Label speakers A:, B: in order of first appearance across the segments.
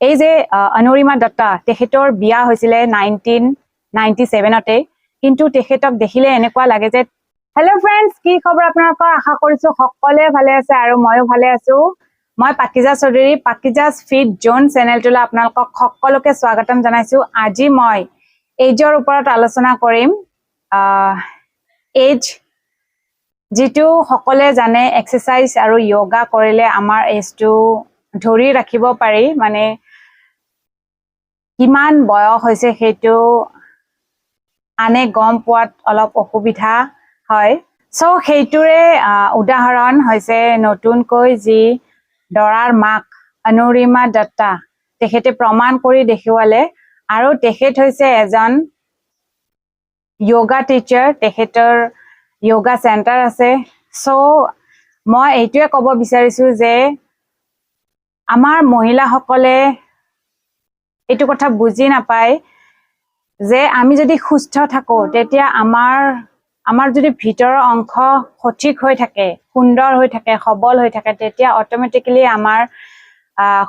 A: এই যে অনুৰিমা দত্তা তেখেতৰ বিয়া হৈছিলে 1997তে কিন্তু তেখেতক দেখিলে এনেকুৱা লাগে যে হেল্ল' ফ্ৰেণ্ডছ কি খবৰ আপোনালোকৰ আশা কৰিছো সকলোৱে ভালে আছে আৰু ময়ো ভালে আছো মই পাকিজা চৌধুৰী পাকিজাজ ফিট জোন চেনেলটোলৈ আপোনালোকক সকলোকে স্বাগতম জনাইছো আজি মই এজৰ ওপৰত আলোচনা কৰিম এজ যেটো সকলে জানে এক্সাৰসাইজ আৰু যোগা কৰিলে আমাৰ এজটো ধৰি ৰাখিব পাৰি মানে কিমান বয়স হৈছে হেতু আনে গম পোৱাত অলপ অসুবিধা হয় সো হেতুৰে উদাহৰণ হৈছে নতুনকৈ যি দৰাৰ মাক অনুৰিমা দত্তা তেখেতে প্ৰমাণ কৰি দেখুৱালে আৰু তেখেত হৈছে এজন যোগা টিচাৰ তেখেতৰ যোগা সেন্টাৰ আছে সো মই এইটোৱে ক'ব বিচাৰিছো যে আমাৰ মহিলাসকলে এইটো কথা বুজি নাপায় যে আমি যদি সুস্থ থাকো তেতিয়া আমাৰ যদি ভিতৰৰ অংশ সঠিক হৈ থাকে সুন্দৰ হৈ থাকে সবল হৈ থাকে তেতিয়া অটোমেটিক্যালি আমাৰ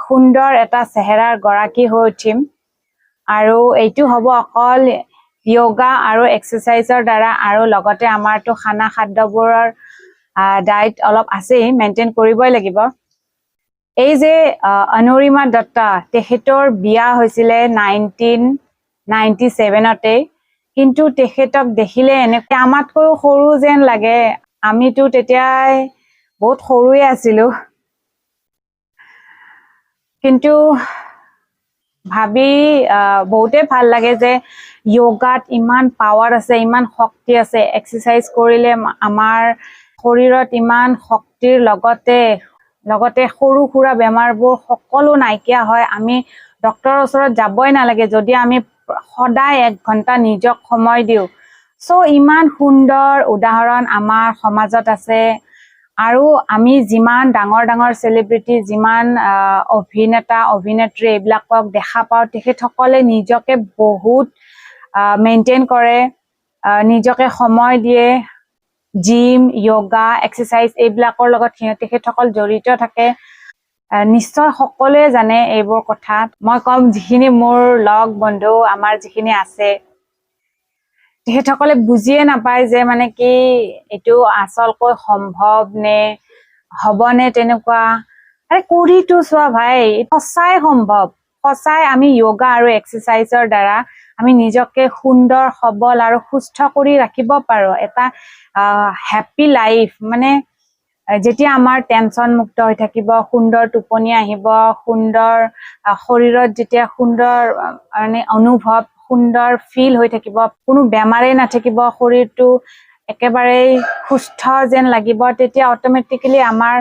A: সুন্দৰ এটা চেহাৰাৰ গৰাকী হৈ উঠিম আৰু এইটো হ'ব অকল যোগা আৰু এক্সাৰসাইজৰ দ্বাৰা আৰু লগতে আমাৰটো খানা খাদ্যবোৰৰ ডায়েট অলপ আছে মেইনটেইন কৰিবই লাগিব এই যে অনুৰিমা দত্তা তেখেতৰ বিয়া হৈছিলে 1997তে কিন্তু তেখেতক দেখিলে এনেকৈ আমাতকৈ সৰু যেন লাগে আমিতো তেতিয়াই বহুত সৰুৱে আছিলো কিন্তু ভাবি বহুতে ভাল লাগে যে যোগাত ইমান পাৱাৰ আছে ইমান শক্তি আছে এক্সাৰসাইজ কৰিলে আমাৰ শৰীৰত ইমান শক্তিৰ লগতে সৰু খুৰা বেমাৰবোৰ সকলো নাইকিয়া হয় আমি ডক্টৰৰ ওচৰত যাবই নালাগে যদি আমি সদায় 1 ঘণ্টা নিজক সময় দিও সো ইমান সুন্দৰ উদাহৰণ আমাৰ সমাজত আছে আৰু আমি যিমান ডাঙৰ সেলিব্ৰিটি যিমান অভিনেতা অভিনেত্ৰী এইবিলাকক দেখা পাও তেখেতসকলে নিজকে বহুত মেইনটেইন কৰে নিজকে সময় দিয়ে জিম যোগা এক্সাৰসাইজ এইবিলাকৰ লগত তেখেতসকল জড়িত থাকে নিশ্চয় সকলোৱে জানে এইবোৰ কথা মই কম যিখিনি মোৰ লগ বন্ধু আমাৰ যিখিনি আছে তেখেতসকলে বুজিয়ে নাপায় যে মানে কি এইটো আচলকৈ সম্ভৱ নে হবনে তেনেকুৱা আৰে কৰিটো চোৱা ভাই সঁচাই সম্ভৱ সঁচাই আমি যোগা আৰু এক্সাৰসাইজৰ দ্বাৰা আমি নিজকে সুন্দৰ সবল আৰু সুস্থ কৰি ৰাখিব পাৰো এটা হ্যাপি লাইফ মানে যেতিয়া আমাৰ টেনশন মুক্ত হৈ থাকিব সুন্দৰ টোপনি আহিব সুন্দৰ শৰীৰত যেতিয়া সুন্দৰ মানে অনুভৱ সুন্দৰ ফিল হৈ থাকিব কোনো বেমাৰে নাথাকিব শৰীৰটো একেবাৰে সুস্থ যেন লাগিব তেতিয়া অটোমেটিক্যালি আমাৰ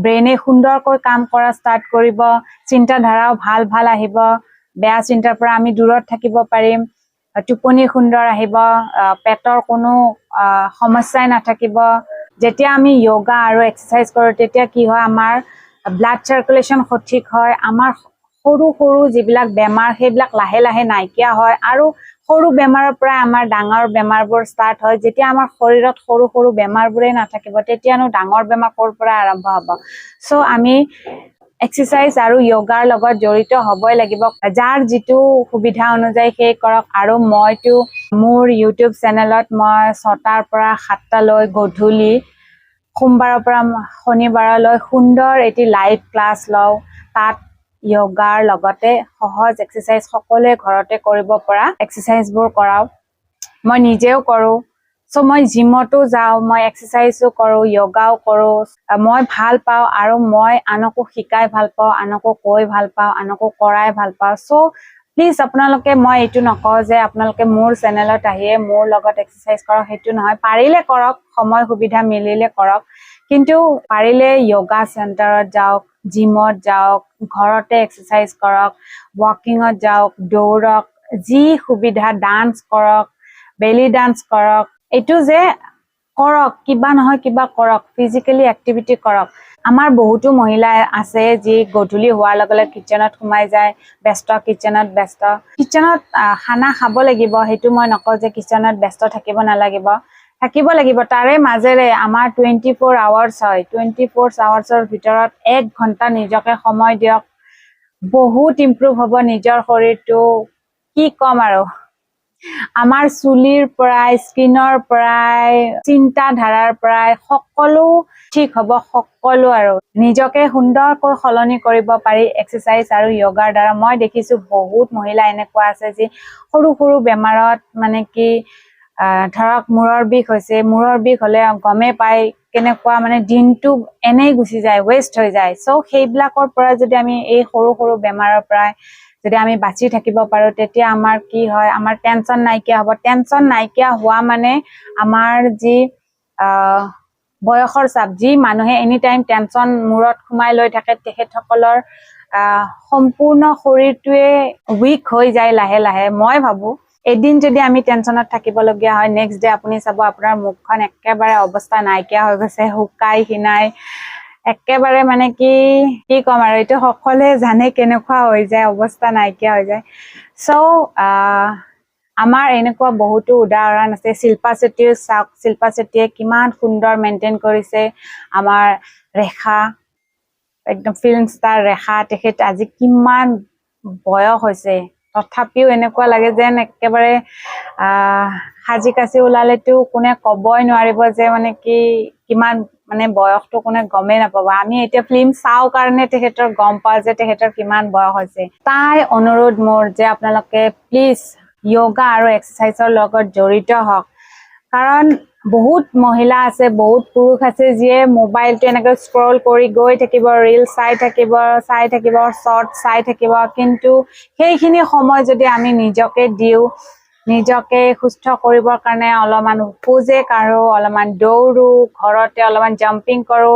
A: ব্ৰেইনে সুন্দৰকৈ কাম কৰা ষ্টাৰ্ট কৰিব চিন্তাধাৰাও ভাল আহিব বেয়া চিন্তাৰ পৰা আমি দূৰত থাকিব পাৰিম টোপনি সুন্দৰ আহিব পেটৰ কোনো সমস্যাই নাথাকিব যেতিয়া আমি যোগা আৰু এক্সাৰসাইজ কৰো তেতিয়া কি হয় আমাৰ ব্লাড সাৰ্কুলেশন সঠিক হয় আমাৰ সৰু যিবিলাক বেমাৰ সেইবিলাক লাহে লাহে নাইকিয়া হয় আৰু সৰু বেমাৰৰ পৰা আমাৰ ডাঙৰ বেমাৰবোৰ ষ্টাৰ্ট হয় যেতিয়া আমাৰ শৰীৰত সৰু বেমাৰবোৰে নাথাকিব তেতিয়ানো ডাঙৰ বেমাৰ ক'ৰ পৰা আৰম্ভ হ'ব সো আমি এক্সাৰসাইজ আৰু যোগাৰ লগত জড়িত হ'বই লাগিব যাৰ যিটো সুবিধা অনুযায়ী সেই কৰক আৰু মইতো মোৰ ইউটিউব চেনেলত মই 6টাৰ পৰা 7টালৈ গধূলি সোমবাৰৰ পৰা শনিবাৰলৈ সুন্দৰ এটি লাইভ ক্লাছ লওঁ তাত যোগাৰ লগতে সহজ এক্সাৰসাইজ সকলোৱে ঘৰতে কৰিব পৰা এক্সাৰসাইজবোৰ কৰাও মই নিজেও কৰো সো মই জিমতো যাও মই এক্সাৰসাইজও কৰো যোগাও কৰো মই ভাল পাওঁ আৰু মই আনকো শিকাই ভাল পাওঁ আনকো কৈ ভাল পাওঁ আনকো কৰাই ভাল পাওঁ সো প্লিজ আপোনালোকে মই এইটো নকওঁ যে আপোনালোকে মোৰ চেনেলত আহিয়ে মোৰ লগত এক্সাৰসাইজ কৰক হেতু নহয় পাৰিলে কৰক সময় সুবিধা মিলিলে কৰক কিন্তু পাৰিলে যোগা সেন্টাৰত যাওক জিমত যাওক ঘৰতে এক্সাৰসাইজ কৰক ওয়াকিংত যাওক দৌৰক যি সুবিধা ডান্স কৰক বেলি ডান্স কৰক এইটো যে কৰক কিবা নহয় কিবা কৰক ফিজিক্যালি এক্টিভিটি কৰক আমাৰ বহুতো মহিলা আছে যি গধূলি হোৱাৰ লগে কিচেনত সোমাই যায় ব্যস্ত কিচেনত খানা খাব লাগিব হেতু মই নকওঁ যে কিচেনত ব্যস্ত থাকিব নালাগিব তাৰে মাজেৰে আমাৰ 24 আৱাৰ্ছ হয় 24 আৱাৰ্ছৰ ভিতৰত 1 ঘণ্টা নিজকে সময় দিয়ক বহুত ইম্প্ৰুভ হ'ব নিজৰ শৰীৰটো কি কম আৰু আমাৰ চুলিৰ পৰাই স্কিনৰ পৰাই চিন্তাধাৰাৰ পৰাই সকলো ঠিক হ'ব সকলো আৰু নিজকে সুন্দৰকৈ সলনি কৰিব পাৰি এক্সাৰচাইজ আৰু য়োগাৰ দ্বাৰা মই দেখিছো বহুত মহিলা এনেকুৱা আছে যি সৰু সৰু বেমাৰত মানে কি ধৰক মূৰৰ বিষ হৈছে মূৰৰ বিষ হলে গমে পায় কেনেকুৱা মানে দিনটো এনেই গুচি যায় ৱেষ্ট হৈ যায় সো সেইবিলাকৰ পৰা যদি আমি এই সৰু সৰু বেমাৰৰ পৰা যদি আমি বাচি থাকিব পাৰো তেতিয়া আমাৰ কি হয় আমাৰ টেনচন নাইকিয়া হ'ব টেনচন নাইকিয়া হোৱা মানে আমাৰ যি বয়সৰ চাপ যি মানুহে এনি টাইম টেনচন মূৰত সোমাই লৈ থাকে তেখেতসকলৰ সম্পূৰ্ণ শৰীৰটোৱে উইক হৈ যায় লাহে লাহে মই ভাবো এদিন যদি আমি টেনচনত থাকিবলগীয়া হয় নেক্সট ডে আপুনি চাব আপোনাৰ মুখখন একেবাৰে অৱস্থা নাইকিয়া হৈ গৈছে শুকাই খিনাই একেবাৰে মানে কি কম আৰু এইটো সকলোৱে জানে কেনেকুৱা হৈ যায় অৱস্থা নাইকিয়া হৈ যায় সো আমাৰ এনেকুৱা বহুতো উদাহৰণ আছে শিল্পা চেট্টিৰ চাওক শিল্পা চেট্টিয়ে কিমান সুন্দৰ মেইনটেইন কৰিছে আমাৰ ৰেখা একদম ফিল্ম ষ্টাৰ ৰেখা তেখেত আজি কিমান বয়স হৈছে তথাপিও এনেকুৱা লাগে যেন একেবাৰে সাজি কাচি ওলালেতো কোনে ক'বই নোৱাৰিব যে মানে কি কিমান মানে বয়সটো কোনে গমেই নাপাব আমি এতিয়া ফিল্ম চাওঁ কাৰণে তেখেতৰ গম পাওঁ যে তেখেতৰ কিমান বয়স হৈছে তাই অনুৰোধ মোৰ যে আপোনালোকে প্লিজ য়োগা আৰু এক্সাৰচাইজৰ লগত জড়িত হওক কাৰণ বহুত মহিলা আছে বহুত পুৰুষ আছে যিয়ে মোবাইলটো এনেকৈ স্ক্ৰল কৰি গৈ থাকিব ৰিল চাই থাকিব শৰ্ট চাই থাকিব কিন্তু সেইখিনি সময় যদি আমি নিজকে দিওঁ নিজকে সুস্থ কৰিবৰ কাৰণে অলপমান খোজে কাঢ়ো অলপমান দৌৰো ঘৰতে অলপমান জাম্পিং কৰো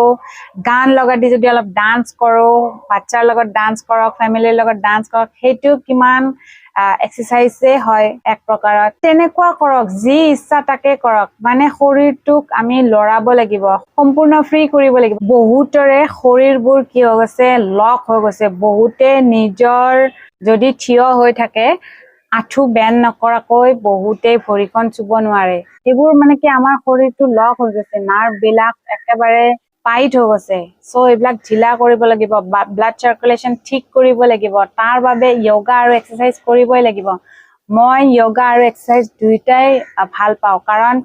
A: গান লগাই দি যদি অলপ ডান্স কৰো বাচ্চাৰ লগত ডান্স কৰক ফেমিলিৰ লগত ডান্স কৰক সেইটো কিমান এক্সাৰচাইজে হয় এক প্ৰকাৰত তেনেকুৱা কৰক যি ইচ্ছা তাকে কৰক মানে শৰীৰটোক আমি লৰাব লাগিব সম্পূৰ্ণ ফ্ৰী কৰিব লাগিব বহুতৰে শৰীৰবোৰ কি হৈ গৈছে লক হৈ গৈছে বহুতে নিজৰ যদি থিয় হৈ থাকে আঁঠু বেণ্ড নকৰাকৈ বহুতে ভৰিখন চুব নোৱাৰে এইবোৰ মানে কি আমাৰ শৰীৰটো লক হৈ গৈছে নাৰ্ভ বিলাক একেবাৰে টাইট হৈ গৈছে সো এইবিলাক ঢিলা কৰিব লাগিব ব্লাড চাৰ্কুলেশ্যন ঠিক কৰিব লাগিব তাৰ বাবে য়োগা আৰু এক্সাৰচাইজ কৰিবই লাগিব মই য়োগা আৰু এক্সাৰচাইজ দুইটাই ভাল পাওঁ কাৰণ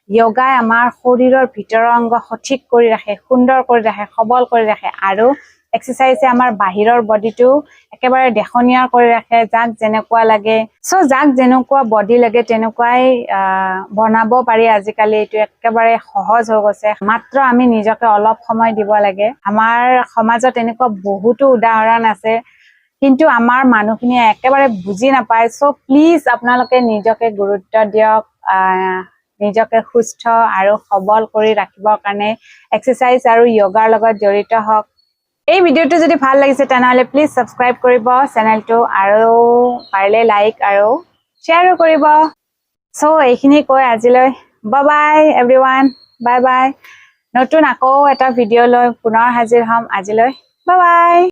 A: য়োগাই আমাৰ শৰীৰৰ ভিতৰৰ অংগ সঠিক কৰি ৰাখে সুন্দৰ কৰি ৰাখে সবল কৰি ৰাখে আৰু এক্সাৰচাইজে আমাৰ বাহিৰৰ বডিটো একেবাৰে দেখনীয়া কৰি ৰাখে যাক যেনেকুৱা লাগে সো যাক যেনেকুৱা বডি লাগে তেনেকুৱাই বনাব পাৰি আজিকালি এইটো একেবাৰে সহজ হৈ গৈছে মাত্ৰ আমি নিজকে অলপ সময় দিব লাগে আমাৰ সমাজত এনেকুৱা বহুতো উদাহৰণ আছে কিন্তু আমাৰ মানুহখিনিয়ে একেবাৰে বুজি নাপায় সো প্লিজ আপোনালোকে নিজকে গুৰুত্ব দিয়ক নিজকে সুস্থ আৰু সবল কৰি ৰাখিবৰ কাৰণে এক্সাৰচাইজ আৰু য়োগাৰ লগত জড়িত হওক এই ভিডিওটো যদি ভাল লাগিছে তেনেহলে প্লিজ সাবস্ক্ৰাইব কৰিব চেনেলটো আৰু পাৰিলে লাইক আৰু শ্বেয়াৰো কৰিব সো এইখিনি কৈ আজিলৈ bye bye everyone bye bye নতুন আকৌ এটা ভিডিঅ লৈ পুনৰ হাজিৰ হ'ম আজিলৈ বাই বাই